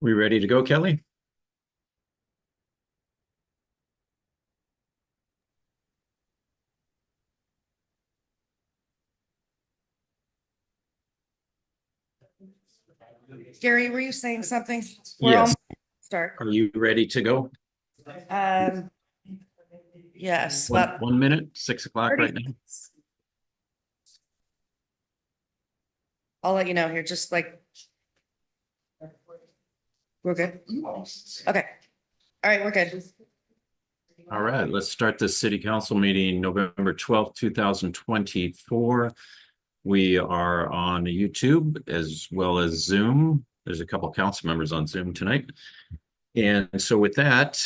We ready to go, Kelly? Gary, were you saying something? Yes. Start. Are you ready to go? Yes, One, about 1 minute, 6 o'clock 30 right now. minutes. I'll let you know here, just like. We're good. Okay. All right, we're good. All right, let's start the city council meeting November 12th, 2024. We are on YouTube as well as Zoom. There's a couple of council members on Zoom tonight. And so with that,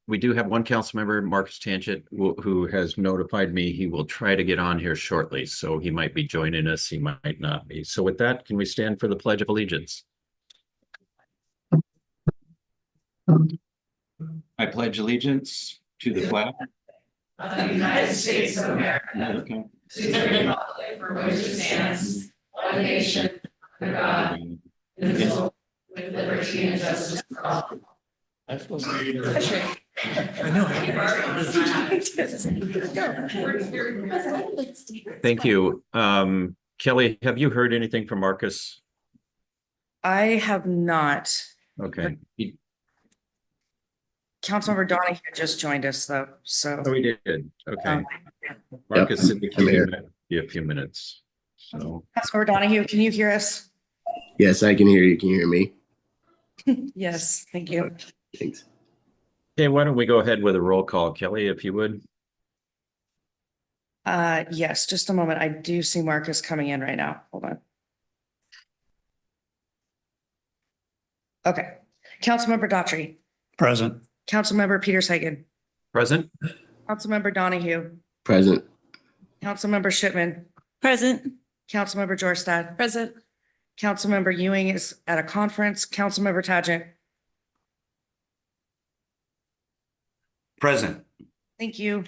we do have one council member, Marcus Tangent, who has notified me he will try to get on here shortly. So he might be joining us, he might not be. So with that, can we stand for the Pledge of Allegiance? I pledge allegiance to the flag of the United States of America, to the republic for which it stands, one nation, under God, indivisible, with liberty and justice for all. I know. Thank you. Kelly, have you heard anything from Marcus? I have not. Okay. Councilmember Donahue just joined us though, so. Oh, we did. Okay. Marcus indicated that be a few minutes. So. Councilmember Donahue, can you hear us? Yes, I can hear you. Can you hear me? Yes, thank you. Thanks. Okay, why don't we go ahead with a roll call, Kelly, if you would. Yes, just a moment. I do see Marcus coming in right now. Hold on. Okay. Councilmember Daughtry. Present. Councilmember Peters Hagen. Present. Councilmember Donahue. Present. Councilmember Shipman. Present. Councilmember Jorstad. Present. Councilmember Ewing is at a conference. Councilmember Tagent. Present. Thank you.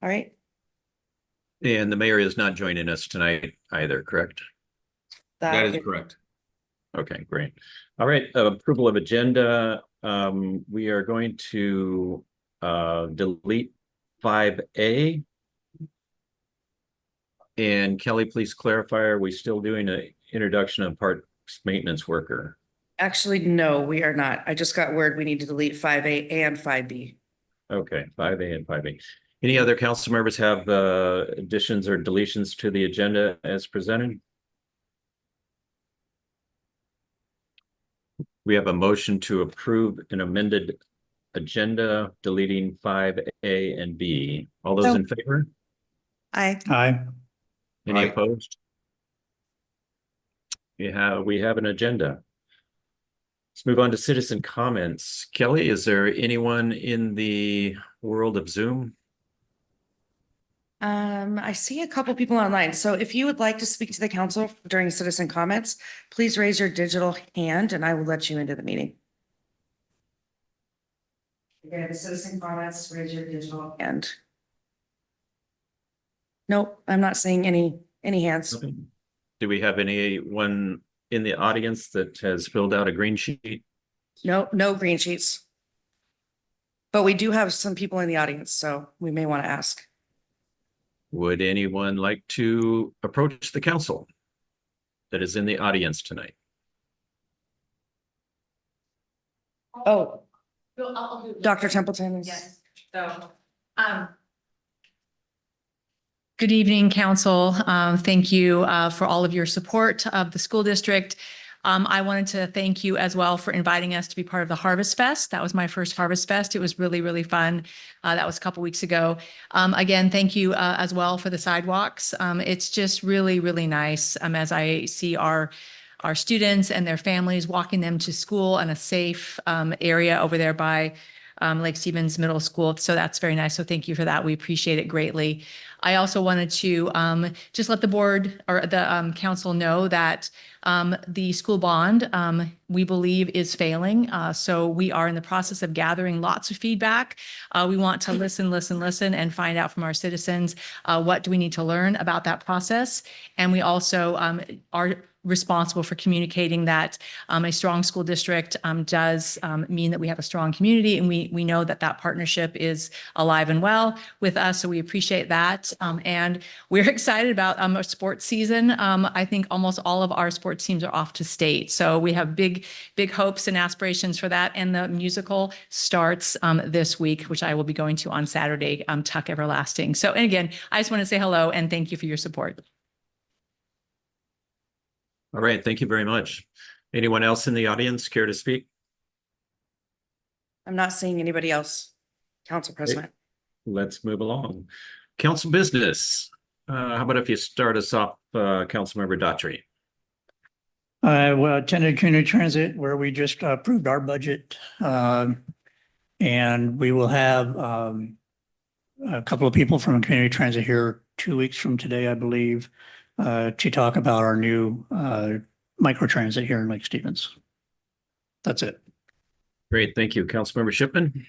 All right. And the mayor is not joining us tonight either, correct? That is correct. Okay, great. All right, approval of agenda. We are going to delete 5A. And Kelly, please clarify, are we still doing an introduction of parks maintenance worker? Actually, no, we are not. I just got word we need to delete 5A and 5B. Okay, 5A and 5B. Any other council members have additions or deletions to the agenda as presented? We have a motion to approve an amended agenda deleting 5A and B. All those in favor? Aye. Aye. Any Aye. opposed? We have an agenda. Let's move on to citizen comments. Kelly, is there anyone in the world of Zoom? I see a couple people online. So if you would like to speak to the council during citizen comments, please raise your digital hand and I will let you into the meeting. Okay, the citizen comments, raise your digital hand. Nope, I'm not seeing any hands. Okay. Do we have anyone in the audience that has filled out a green sheet? No green sheets. But we do have some people in the audience, so we may want to ask. Would anyone like to approach the council that is in the audience tonight? Oh, I'll do it. Dr. Templeton is. Yes, so, good evening, council. Thank you for all of your support of the school district. I wanted to thank you as well for inviting us to be part of the Harvest Fest. That was my first Harvest Fest. It was really, really fun. That was a couple weeks ago. Again, thank you as well for the sidewalks. It's just really, really nice as I see our students and their families walking them to school in a safe area over there by Lake Stevens Middle School. So that's very nice. So thank you for that. We appreciate it greatly. I also wanted to just let the board or the council know that the school bond, we believe, is failing. So we are in the process of gathering lots of feedback. We want to listen, and find out from our citizens what do we need to learn about that process. And we also are responsible for communicating that a strong school district does mean that we have a strong community, and we know that that partnership is alive and well with us. So we appreciate that. And we're excited about our sports season. I think almost all of our sports teams are off to state. So we have big hopes and aspirations for that. And the musical starts this week, which I will be going to on Saturday, Tuck Everlasting. So, and again, I just want to say hello and thank you for your support. All right, thank you very much. Anyone else in the audience care to speak? I'm not seeing anybody else. Council President. Let's move along. Council business. How about if you start us off, Councilmember Daughtry? Well, attended community transit where we just approved our budget. And we will have a couple of people from community transit here 2 weeks from today, I believe, to talk about our new microtransit here in Lake Stevens. That's it. Great, thank you. Councilmember Shipman?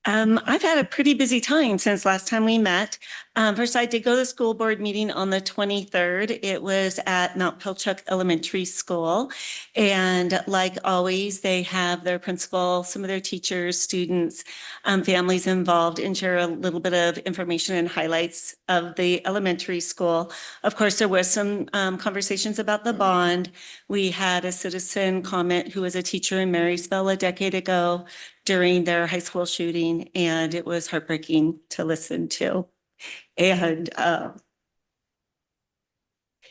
I've had a pretty busy time since last time we met. First, I did go to the school board meeting on the 23rd. It was at Mount Pilchuck Elementary School. And like always, they have their principal, some of their teachers, students, families involved, and share a little bit of information and highlights of the elementary school. Of course, there was some conversations about the bond. We had a citizen comment who was a teacher in Marysville a decade ago during their high school shooting, and it was heartbreaking to listen to. And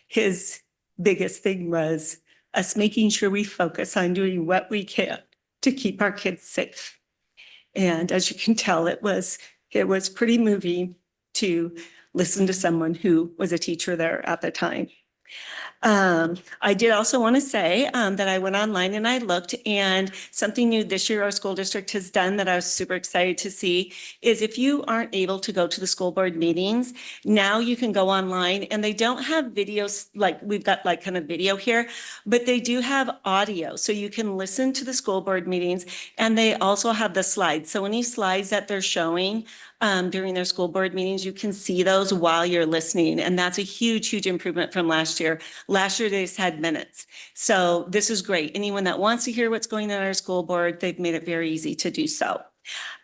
his biggest thing was us making sure we focus on doing what we can to keep our kids safe. And as you can tell, it was pretty moving to listen to someone who was a teacher there at the time. I did also want to say that I went online and I looked, and something new this year our school district has done that I was super excited to see is if you aren't able to go to the school board meetings, now you can go online, and they don't have videos like we've got like kind of video here, but they do have audio. So you can listen to the school board meetings, and they also have the slides. So any slides that they're showing during their school board meetings, you can see those while you're listening. And that's a huge improvement from last year. Last year, they just had minutes. So this is great. Anyone that wants to hear what's going on at our school board, they've made it very easy to do so.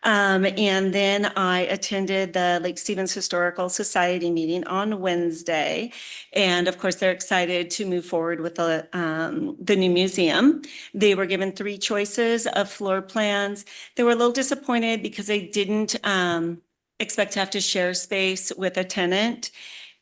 And then I attended the Lake Stevens Historical Society meeting on Wednesday. And of course, they're excited to move forward with the new museum. They were given 3 choices of floor plans. They were a little disappointed because they didn't expect to have to share space with a tenant.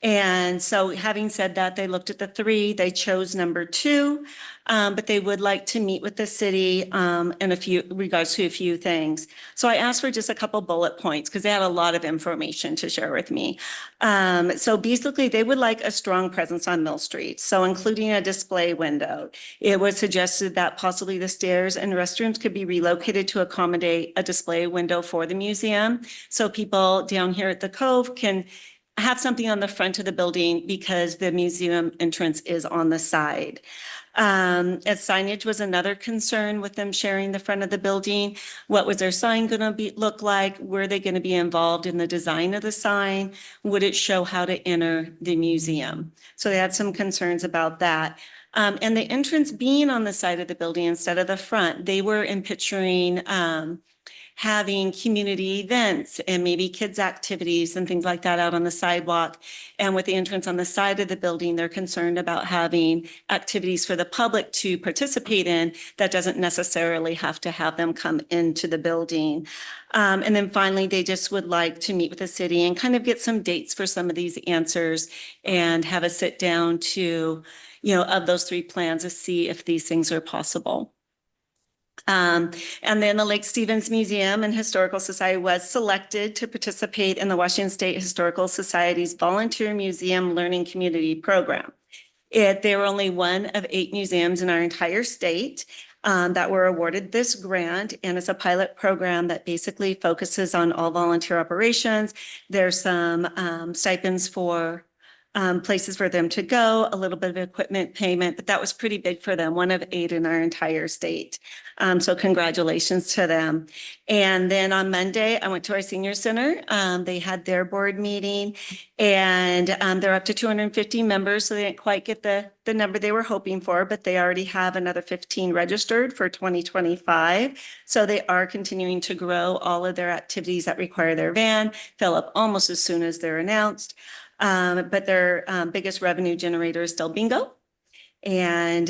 And so having said that, they looked at the three, they chose number two, but they would like to meet with the city in regards to a few things. So I asked for just a couple bullet points because they had a lot of information to share with me. So basically, they would like a strong presence on Mill Street, so including a display window. It was suggested that possibly the stairs and restrooms could be relocated to accommodate a display window for the museum. So people down here at the Cove can have something on the front of the building because the museum entrance is on the side. As signage was another concern with them sharing the front of the building. What was their sign going to look like? Were they going to be involved in the design of the sign? Would it show how to enter the museum? So they had some concerns about that. And the entrance being on the side of the building instead of the front, they were picturing having community events and maybe kids' activities and things like that out on the sidewalk. And with the entrance on the side of the building, they're concerned about having activities for the public to participate in that doesn't necessarily have to have them come into the building. And then finally, they just would like to meet with the city and kind of get some dates for some of these answers and have a sit down to, of those three plans to see if these things are possible. And then the Lake Stevens Museum and Historical Society was selected to participate in the Washington State Historical Society's Volunteer Museum Learning Community Program. They were only one of 8 museums in our entire state that were awarded this grant, and it's a pilot program that basically focuses on all volunteer operations. There's some stipends for places for them to go, a little bit of equipment payment, but that was pretty big for them, one of 8 in our entire state. So congratulations to them. And then on Monday, I went to our senior center. They had their board meeting and they're up to 250 members. So they didn't quite get the number they were hoping for, but they already have another 15 registered for 2025. So they are continuing to grow all of their activities that require their van, fill up almost as soon as they're announced. But their biggest revenue generator is still bingo. And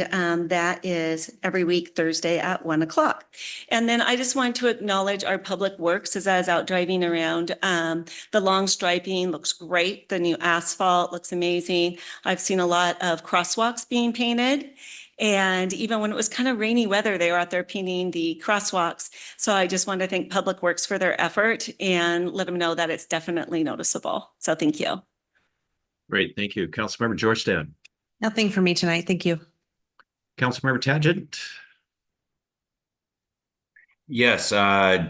that is every week, Thursday at 1:00. And then I just want to acknowledge our public works as I was out driving around. The long striping looks great. The new asphalt looks amazing. I've seen a lot of crosswalks being painted. And even when it was kind of rainy weather, they were out there painting the crosswalks. So I just want to thank Public Works for their effort and let them know that it's definitely noticeable. So thank you. Great, thank you. Councilmember Georgetown. Nothing for me tonight. Thank you. Councilmember Tagent. Yes,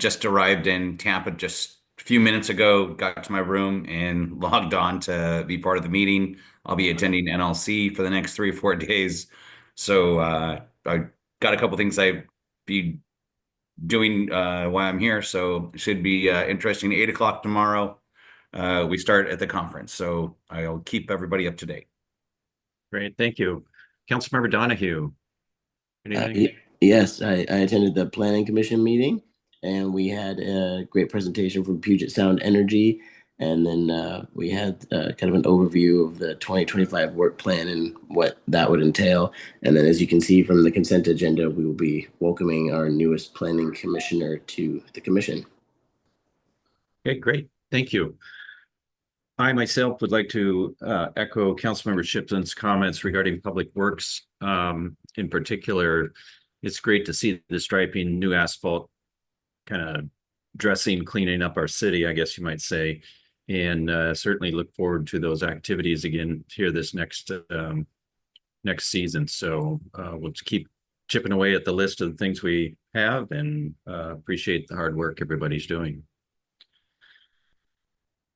just arrived in Tampa just a few minutes ago, got to my room and logged on to be part of the meeting. I'll be attending NLC for the next 3 or 4 days. So I got a couple things I'll be doing while I'm here. So it should be interesting. 8 o'clock tomorrow. We start at the conference. So I'll keep everybody up to date. Great, thank you. Councilmember Donahue. Anything? Yes, I attended the Planning Commission meeting, and we had a great presentation from Puget Sound Energy, and then we had kind of an overview of the 2025 work plan and what that would entail. And then, as you can see from the consent agenda, we will be welcoming our newest planning commissioner to the commission. Okay, great, thank you. I myself would like to echo Councilmember Shipton's comments regarding public works. In particular, it's great to see the striping, new asphalt, kind of dressing, cleaning up our city, I guess you might say, and certainly look forward to those activities again here this next season. So we'll keep chipping away at the list of the things we have and appreciate the hard work everybody's doing.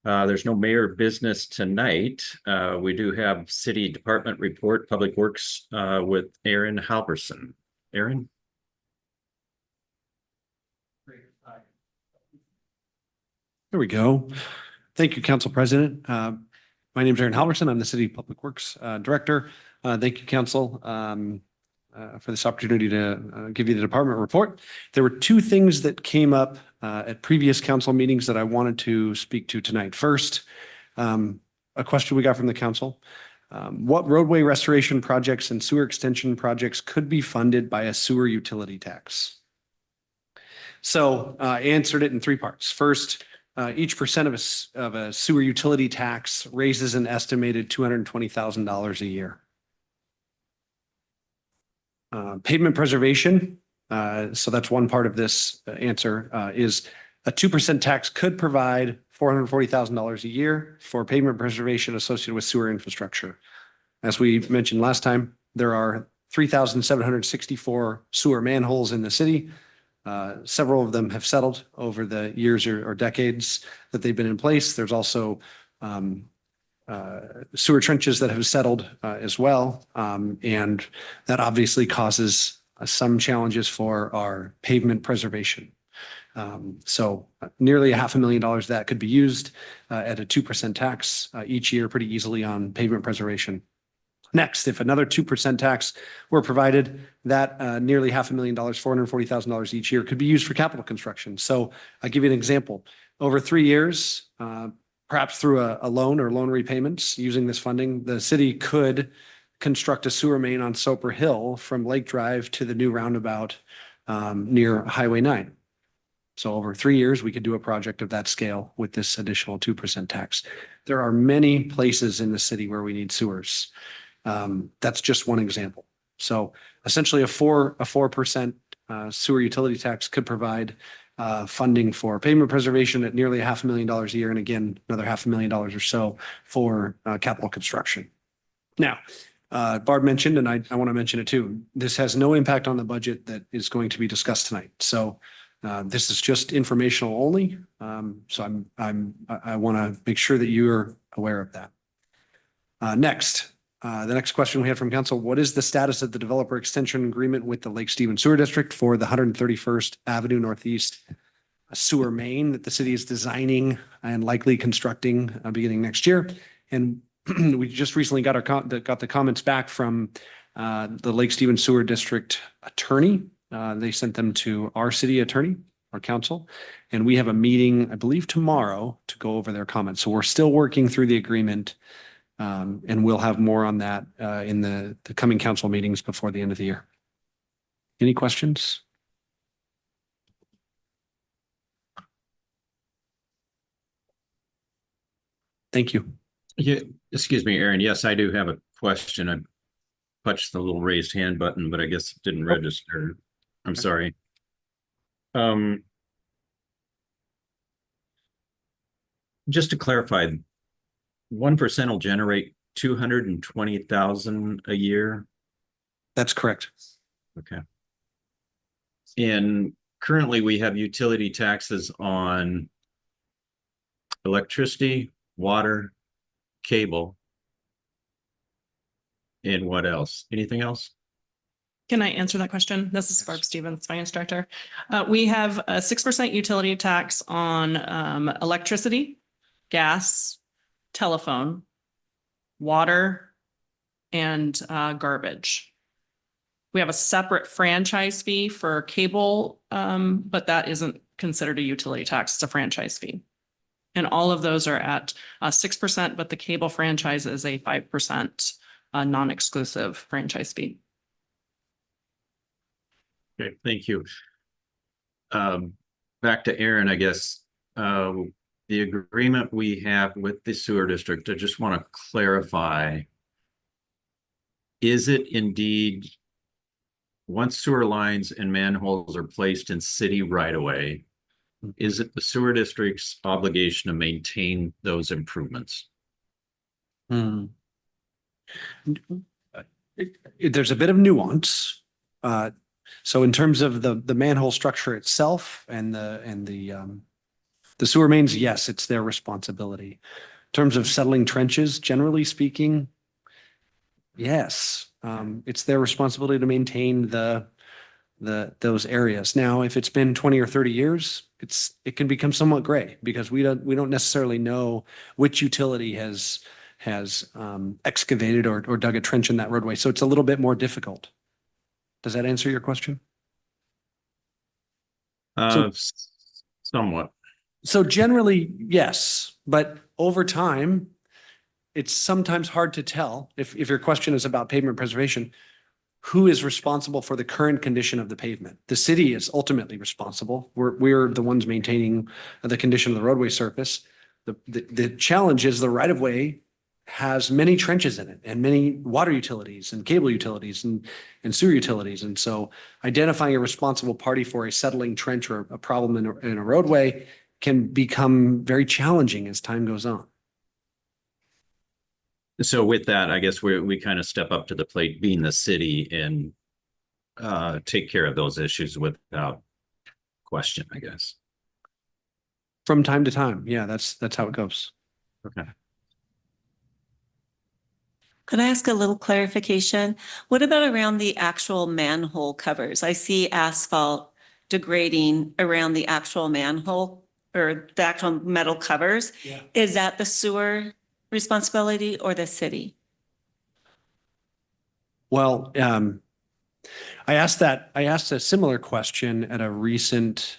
There's no mayor business tonight. We do have city department report, Public Works, with Aaron Halverson. Aaron? There we go. Thank you, Council President. My name is Aaron Halverson. I'm the City Public Works Director. Thank you, Council, for this opportunity to give you the department report. There were 2 things that came up at previous council meetings that I wanted to speak to tonight. First, a question we got from the council. What roadway restoration projects and sewer extension projects could be funded by a sewer utility tax? So I answered it in 3 parts. First, Each percent of a sewer utility tax raises an estimated $220,000 a year. Pavement preservation, so that's one part of this answer, is a 2% tax could provide $440,000 a year for pavement preservation associated with sewer infrastructure. As we mentioned last time, there are 3,764 sewer manholes in the city. Several of them have settled over the years or decades that they've been in place. There's also sewer trenches that have settled as well. And that obviously causes some challenges for our pavement preservation. So nearly $500,000 that could be used at a 2% tax each year pretty easily on pavement preservation. Next, if another 2% tax were provided, that nearly $500,000, $440,000 each year could be used for capital construction. So I'll give you an example. Over 3 years, perhaps through a loan or loan repayments using this funding, the city could construct a sewer main on Soper Hill from Lake Drive to the new roundabout near Highway 9. So over 3 years, we could do a project of that scale with this additional 2% tax. There are many places in the city where we need sewers. That's just one example. So essentially a 4% sewer utility tax could provide funding for pavement preservation at nearly $500,000 a year. And again, another $500,000 or so for capital construction. Now, Barb mentioned, and I want to mention it too, this has no impact on the budget that is going to be discussed tonight. So this is just informational only. So I want to make sure that you are aware of that. Next, the next question we had from council, what is the status of the developer extension agreement with the Lake Stevens Sewer District for the 131st Avenue Northeast sewer main that the city is designing and likely constructing beginning next year? And we just recently got the comments back from the Lake Stevens Sewer District attorney. They sent them to our city attorney, our council, and we have a meeting, I believe tomorrow, to go over their comments. So we're still working through the agreement. And we'll have more on that in the coming council meetings before the end of the year. Any questions? Thank you. Yeah, excuse me, Aaron. Yes, I do have a question. I touched the little raised hand button, but I guess it didn't register. I'm sorry. Just to clarify, 1% will generate 220,000 a year. That's correct. Okay. And currently we have utility taxes on electricity, water, cable. And what else? Anything else? Can I answer that question? This is Barb Stevens, Finance Director. We have a 6% utility tax on electricity, gas, telephone, water, and garbage. We have a separate franchise fee for cable, but that isn't considered a utility tax. It's a franchise fee. And all of those are at 6%, but the cable franchise is a 5% non-exclusive franchise fee. Okay, thank you. Back to Aaron, I guess. The agreement we have with the sewer district, I just want to clarify. Is it indeed, once sewer lines and manholes are placed in city right away, is it the sewer district's obligation to maintain those improvements? There's a bit of nuance. So in terms of the manhole structure itself and the sewer mains, yes, it's their responsibility. In terms of settling trenches, generally speaking, yes, it's their responsibility to maintain those areas. Now, if it's been 20 or 30 years, it can become somewhat gray because we don't necessarily know which utility has excavated or dug a trench in that roadway. So it's a little bit more difficult. Does that answer your question? Somewhat. So generally, yes, but over time, it's sometimes hard to tell if your question is about pavement preservation. who is responsible for the current condition of the pavement? The city is ultimately responsible. We're the ones maintaining the condition of the roadway surface. The challenge is the right of way has many trenches in it and many water utilities and cable utilities and sewer utilities. And so identifying a responsible party for a settling trench or a problem in a roadway can become very challenging as time goes on. So with that, I guess we kind of step up to the plate, being the city, and take care of those issues without question, I guess. From time to time. Yeah, that's how it goes. Okay. Could I ask a little clarification? What about around the actual manhole covers? I see asphalt degrading around the actual manhole or the actual metal covers. Yeah. Is that the sewer responsibility or the city? Well, I asked a similar question at a recent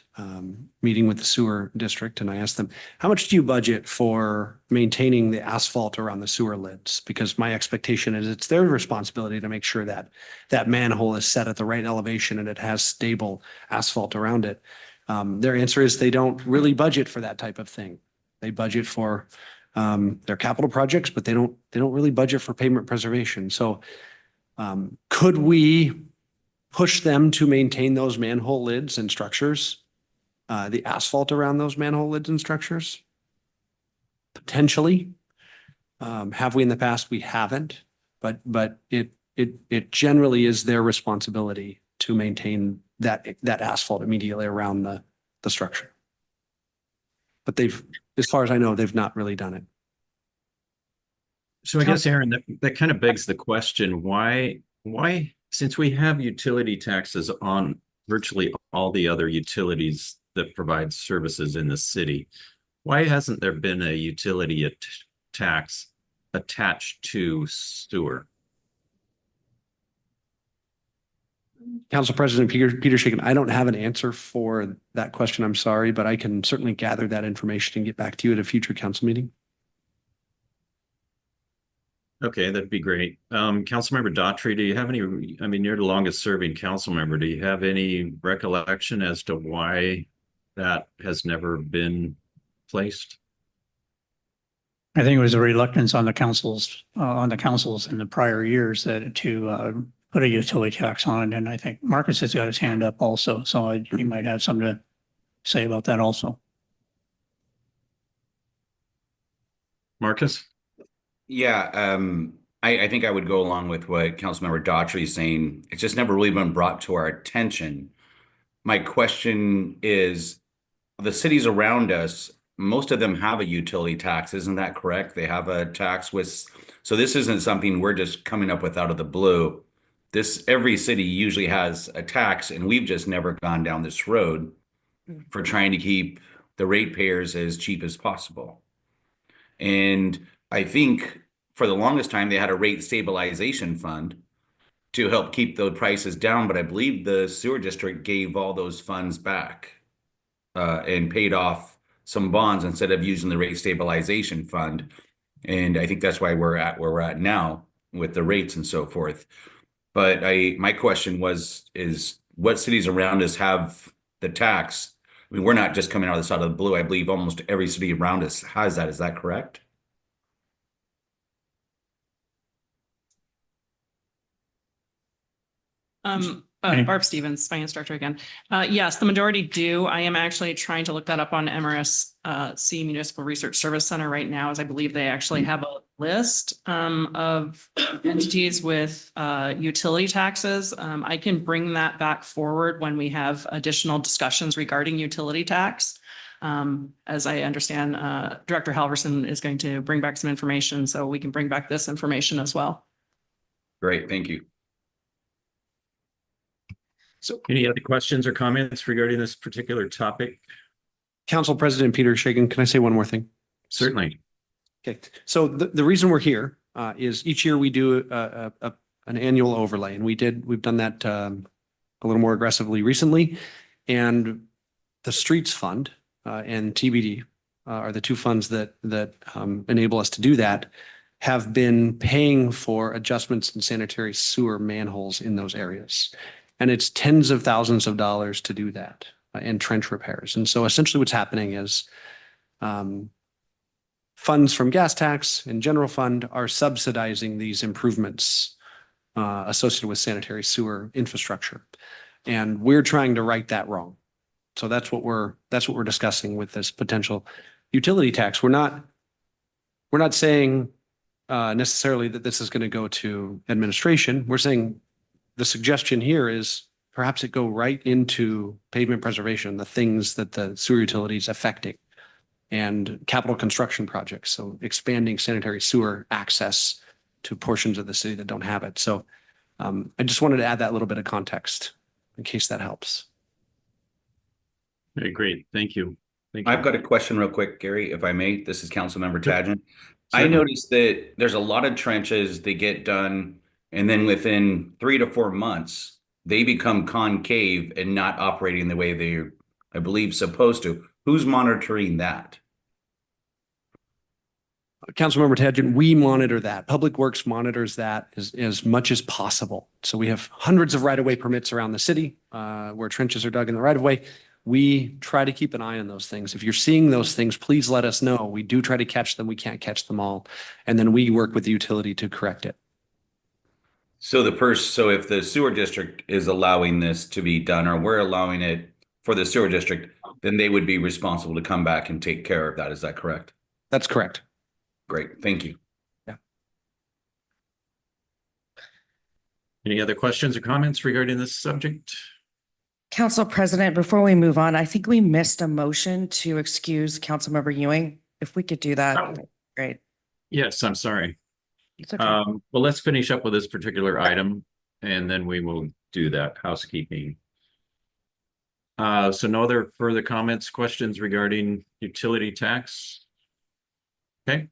meeting with the sewer district, and I asked them, how much do you budget for maintaining the asphalt around the sewer lids? Because my expectation is it's their responsibility to make sure that that manhole is set at the right elevation and it has stable asphalt around it. Their answer is they don't really budget for that type of thing. They budget for their capital projects, but they don't really budget for pavement preservation. So could we push them to maintain those manhole lids and structures, the asphalt around those manhole lids and structures? Potentially. Have we in the past? We haven't, but it generally is their responsibility to maintain that asphalt immediately around the structure. But as far as I know, they've not really done it. So I guess, Aaron, that kind of begs the question, why, since we have utility taxes on virtually all the other utilities that provide services in the city, why hasn't there been a utility tax attached to sewer? Council President Peter Shaken, I don't have an answer for that question. I'm sorry, but I can certainly gather that information and get back to you at a future council meeting. Okay, that'd be great. Councilmember Daughtry, do you have any, I mean, you're the longest serving council member. Do you have any recollection as to why that has never been placed? I think it was a reluctance on the councils in the prior years to put a utility tax on. And I think Marcus has got his hand up also. So he might have something to say about that also. Marcus? Yeah, I think I would go along with what Councilmember Daughtry is saying. It's just never really been brought to our attention. My question is, the cities around us, most of them have a utility tax, isn't that correct? They have a tax so this isn't something we're just coming up with out of the blue. Every city usually has a tax, and we've just never gone down this road for trying to keep the ratepayers as cheap as possible. And I think for the longest time, they had a rate stabilization fund to help keep those prices down. But I believe the sewer district gave all those funds back and paid off some bonds instead of using the rate stabilization fund. And I think that's why we're at where we're at now with the rates and so forth. But my question is what cities around us have the tax? I mean, we're not just coming out of this out of the blue. I believe almost every city around us has that. Is that correct? Barb Stevens, Finance Director again. Yes, the majority do. I am actually trying to look that up on MRSC Municipal Research Service Center right now, as I believe they actually have a list of entities with utility taxes. I can bring that back forward when we have additional discussions regarding utility tax. As I understand, Director Halverson is going to bring back some information, so we can bring back this information as well. Great, thank you. So any other questions or comments regarding this particular topic? Council President Peter Shaken, can I say one more thing? Certainly. Okay, so the reason we're here is each year we do an annual overlay, and we've done that a little more aggressively recently. And the Streets Fund and TBD are the two funds that enable us to do that. have been paying for adjustments in sanitary sewer manholes in those areas. And it's tens of thousands of dollars to do that and trench repairs. And so essentially what's happening is funds from gas tax and general fund are subsidizing these improvements associated with sanitary sewer infrastructure. And we're trying to right that wrong. So that's what we're discussing with this potential utility tax. We're not saying necessarily that this is going to go to administration. We're saying the suggestion here is perhaps it go right into pavement preservation, the things that the sewer utility is affecting, and capital construction projects. So expanding sanitary sewer access to portions of the city that don't have it. So I just wanted to add that little bit of context in case that helps. Okay, great. Thank you. Thank you. I've got a question real quick, Gary, if I may. This is Councilmember Sure. Tadgen. I Certainly. noticed that there's a lot of trenches they get done, and then within 3 to 4 months, they become concave and not operating the way they're, I believe, supposed to. Who's monitoring that? Councilmember Tadgen, we monitor that. Public Works monitors that as much as possible. So we have hundreds of right-of-way permits around the city where trenches are dug in the right-of-way. We try to keep an eye on those things. If you're seeing those things, please let us know. We do try to catch them. We can't catch them all. And then we work with the utility to correct it. So if the sewer district is allowing this to be done, or we're allowing it for the sewer district, then they would be responsible to come back and take care of that. Is that correct? That's correct. Great. Thank you. Any other questions or comments regarding this subject? Council President, before we move on, I think we missed a motion to excuse Councilmember Ewing. If we could do that, that'd be great. Yes, I'm sorry. It's okay. Well, let's finish up with this particular item and then we will do that housekeeping. So no other further comments, questions regarding utility tax? Okay,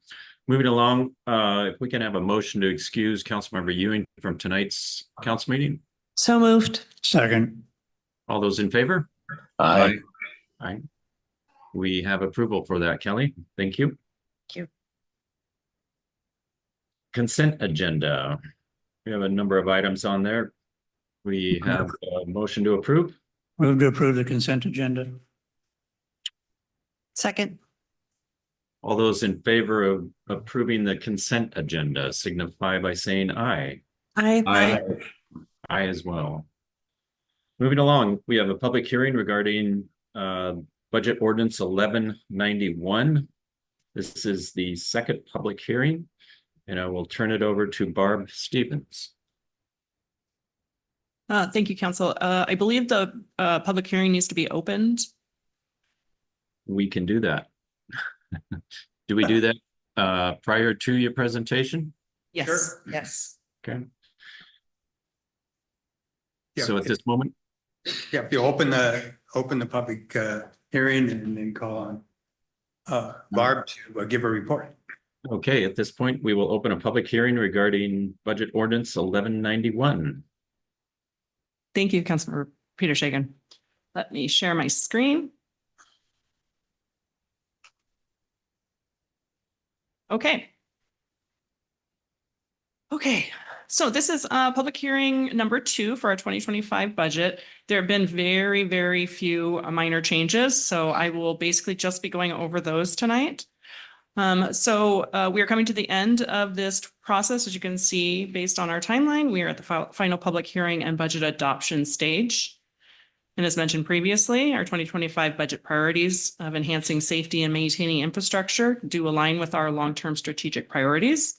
moving along, if we can have a motion to excuse Councilmember Ewing from tonight's council meeting. So moved. Second. All those in favor? Aye. Aye. We have approval for that, Kelly. Thank you. Thank you. Consent agenda. We have a number of items on there. We have a motion to approve. Move to approve the consent agenda. Second. All those in favor of approving the consent agenda signify by saying aye. Aye. Aye as well. Moving along, we have a public hearing regarding budget ordinance 1191. This is the second public hearing, and I will turn it over to Barb Stevens. Thank you, Council. I believe the public hearing needs to be opened. We can do that. Do we do that prior to your presentation? Yes. Yes. Okay. Yeah, So at this moment, Yeah, if you open the public hearing and then call on Barb to give a report. okay, at this point, we will open a public hearing regarding budget ordinance 1191. Thank you, Councilmember Peter Shagan. Let me share my screen. Okay. Okay, so this is public hearing number 2 for our 2025 budget. There have been very, very few minor changes, so I will basically just be going over those tonight. We are coming to the end of this process. As you can see, based on our timeline, we are at the final public hearing and budget adoption stage. And as mentioned previously, our 2025 budget priorities of enhancing safety and maintaining infrastructure do align with our long-term strategic priorities.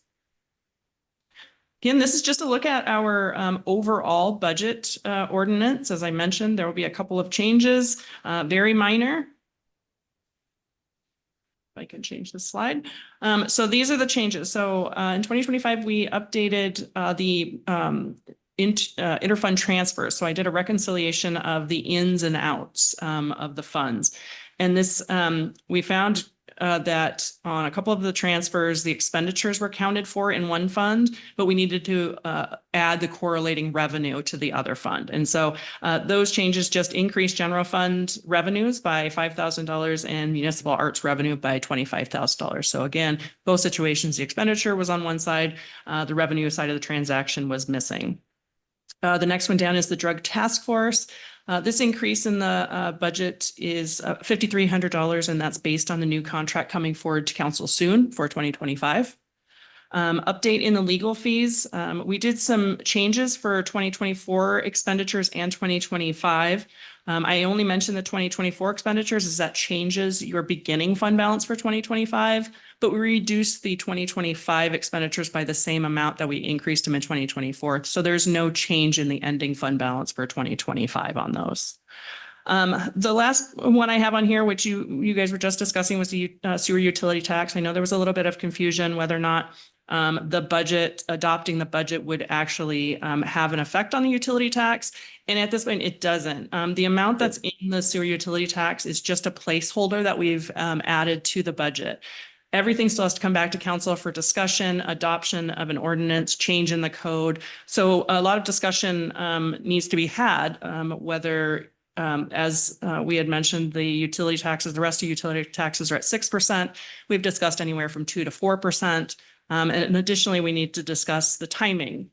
Again, this is just a look at our overall budget ordinance. As I mentioned, there will be a couple of changes, very minor. If I can change the slide. So these are the changes. So in 2025, we updated the interfund transfers. So I did a reconciliation of the ins and outs of the funds. And this, we found that on a couple of the transfers, the expenditures were counted for in one fund, but we needed to add the correlating revenue to the other fund. And so those changes just increased general fund revenues by $5,000 and municipal arts revenue by $25,000. So again, both situations, the expenditure was on one side, the revenue side of the transaction was missing. The next one down is the drug task force. This increase in the budget is $5,300, and that's based on the new contract coming forward to council soon for 2025. Update in the legal fees. We did some changes for 2024 expenditures and 2025. I only mentioned the 2024 expenditures as that changes your beginning fund balance for 2025, but we reduced the 2025 expenditures by the same amount that we increased them in 2024. So there's no change in the ending fund balance for 2025 on those. The last one I have on here, which you guys were just discussing, was the sewer utility tax. I know there was a little bit of confusion whether or not adopting the budget would actually have an effect on the utility tax. And at this point, it doesn't. The amount that's in the sewer utility tax is just a placeholder that we've added to the budget. Everything still has to come back to council for discussion, adoption of an ordinance, change in the code. So a lot of discussion needs to be had, whether as we had mentioned, the utility taxes, the rest of utility taxes are at 6%. We've discussed anywhere from 2 to 4%. And additionally, we need to discuss the timing.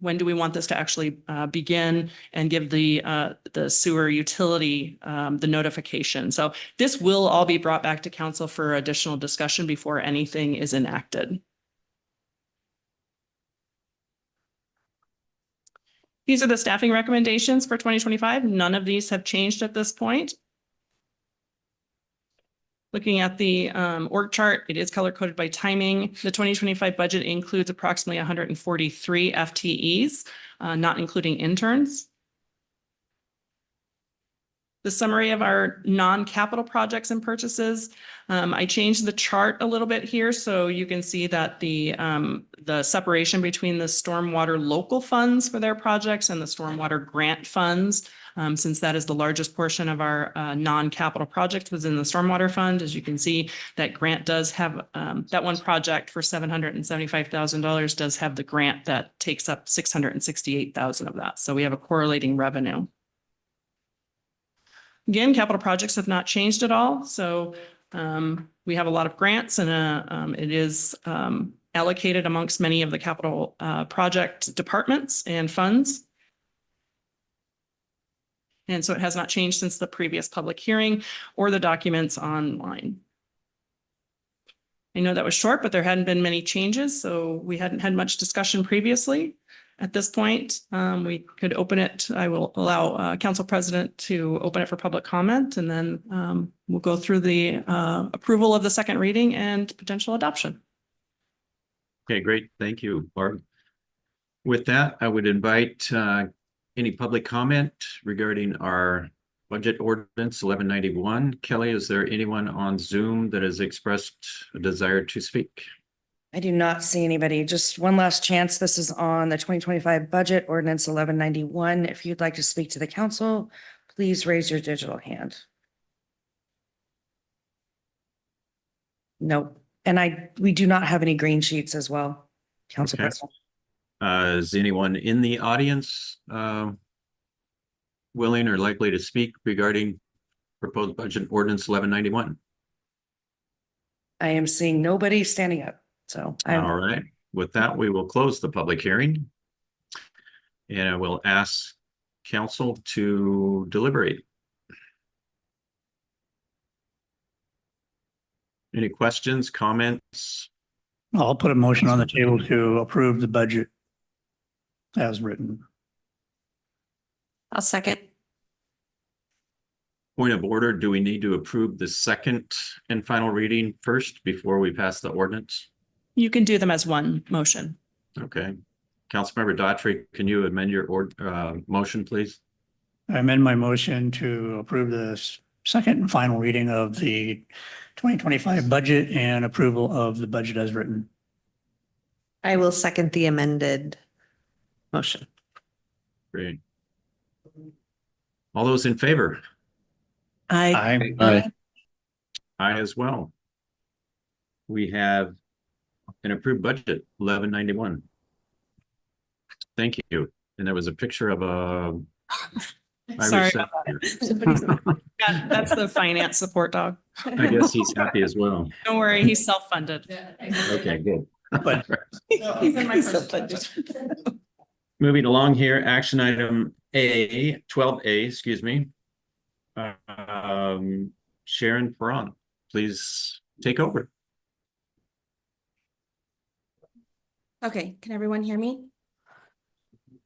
When do we want this to actually begin and give the sewer utility the notification? So this will all be brought back to council for additional discussion before anything is enacted. These are the staffing recommendations for 2025. None of these have changed at this point. Looking at the org chart, it is color coded by timing. The 2025 budget includes approximately 143 FTEs, not including interns. The summary of our non-capital projects and purchases. I changed the chart a little bit here so you can see that the separation between the stormwater local funds for their projects and the stormwater grant funds. Since that is the largest portion of our non-capital projects within the stormwater fund. As you can see, that grant does have, that one project for $775,000 does have the grant that takes up $668,000 of that. So we have a correlating revenue. Again, capital projects have not changed at all. So we have a lot of grants and it is allocated amongst many of the capital project departments and funds. And so it has not changed since the previous public hearing or the documents online. I know that was short, but there hadn't been many changes, so we hadn't had much discussion previously. At this point, we could open it. I will allow Council President to open it for public comment, and then we'll go through the approval of the second reading and potential adoption. Okay, great. Thank you, Barb. With that, I would invite any public comment regarding our budget ordinance 1191. Kelly, is there anyone on Zoom that has expressed a desire to speak? I do not see anybody. Just one last chance. This is on the 2025 budget ordinance 1191. If you'd like to speak to the council, please raise your digital hand. Nope. And we do not have any green sheets as well, Council President. Is anyone in the audience willing or likely to speak regarding proposed budget ordinance 1191? I am seeing nobody standing up. So all right. With that, we will close the public hearing. And I will ask council to deliberate. Any questions, comments? I'll put a motion on the table to approve the budget as written. I'll second. Point of order, do we need to approve the second and final reading first before we pass the ordinance? You can do them as one motion. Okay. Councilmember Daughtry, can you amend your motion, please? I amend my motion to approve the second and final reading of the 2025 budget and approval of the budget as written. I will second the amended motion. Great. All those in favor? Aye. Aye. Aye as well. we have an approved budget, 1191. Thank you. And there was a picture of a Sorry Irish about setter. Yeah, that's the finance support dog. I guess he's happy as well. Don't worry, he's self-funded. Okay, good. But He's in my first budget. Moving along here, action item 12A, excuse me. Sharon Perron, please take over. Okay, can everyone hear me?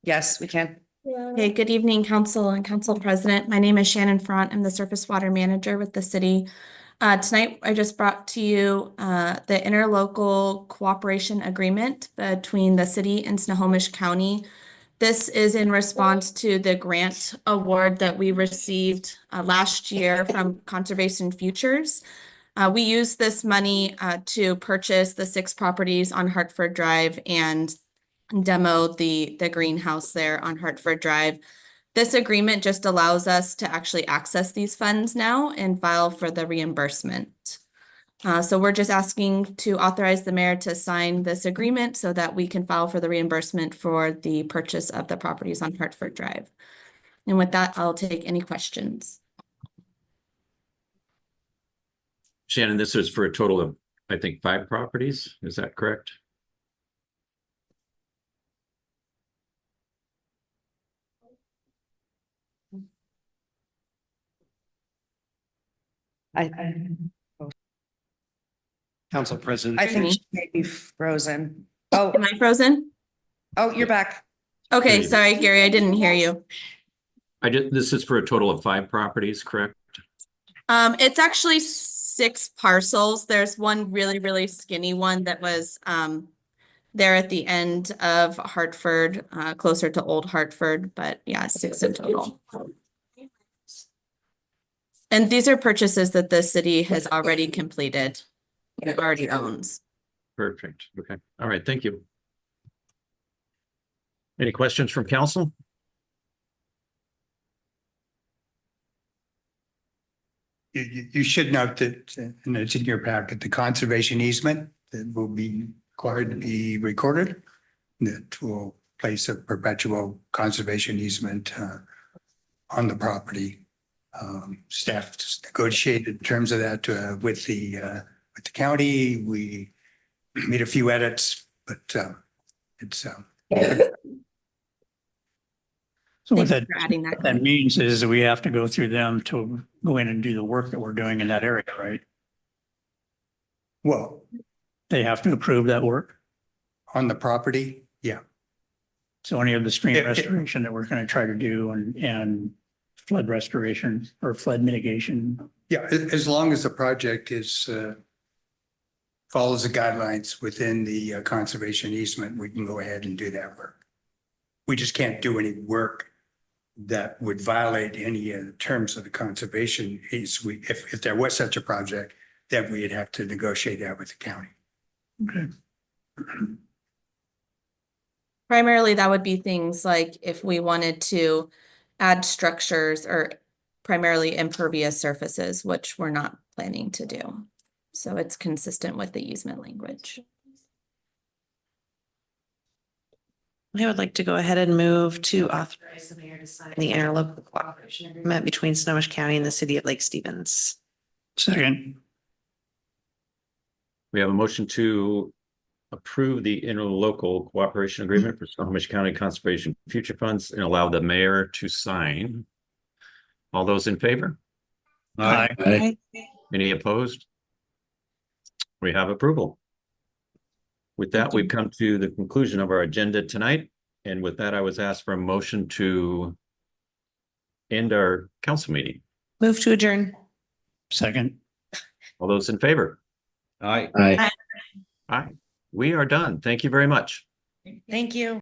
Yes, we can. Okay, good evening, Council and Council President. My name is Shannon Front. I'm the Surface Water Manager with the city. Tonight, I just brought to you the interlocal cooperation agreement between the city and Snohomish County. This is in response to the grant award that we received last year from Conservation Futures. We used this money to purchase the 6 properties on Hartford Drive and demo the greenhouse there on Hartford Drive. This agreement just allows us to actually access these funds now and file for the reimbursement. So we're just asking to authorize the mayor to sign this agreement so that we can file for the reimbursement for the purchase of the properties on Hartford Drive. And with that, I'll take any questions. Shannon, this is for a total of, I think, 5 properties. Is that correct? Council President. I think she may be frozen. Oh, Am I frozen? oh, you're back. Okay, sorry, Gary, I didn't hear you. This is for a total of 5 properties, correct? It's actually 6 parcels. There's one really, really skinny one that was there at the end of Hartford, closer to Old Hartford, but yeah, 6 in total. And these are purchases that the city has already completed, already owns. Perfect. Okay. All right. Thank you. Any questions from council? You should note that, and it's in your packet, the conservation easement that will be required to be recorded. That will place a perpetual conservation easement on the property. Staff just negotiated terms of that with the county. We made a few edits, but it's so what Thanks for adding that. that means is that we have to go through them to go in and do the work that we're doing in that area, right? well They have to approve that work. on the property. Yeah, So any of the stream It- restoration that we're going to try to do and flood restoration or flood mitigation. yeah. As long as the project is follows the guidelines within the conservation easement, we can go ahead and do that work. We just can't do any work that would violate any terms of the conservation. If there was such a project, then we'd have to negotiate that with the county. Okay. Primarily, that would be things like if we wanted to add structures or primarily impervious surfaces, which we're not planning to do. So it's consistent with the easement language. I would like to go ahead and move to authorize the mayor to sign the interlocal cooperation agreement between Snohomish County and the city of Lake Stevens. Second, We have a motion to approve the interlocal cooperation agreement for Snohomish County Conservation Future Funds and allow the mayor to sign. All those in favor? aye. Aye. Any opposed? We have approval. With that, we've come to the conclusion of our agenda tonight. And with that, I was asked for a motion to end our council meeting. Move to adjourn. Second. All those in favor? Aye. Aye. Aye. We are done. Thank you very much. Thank you.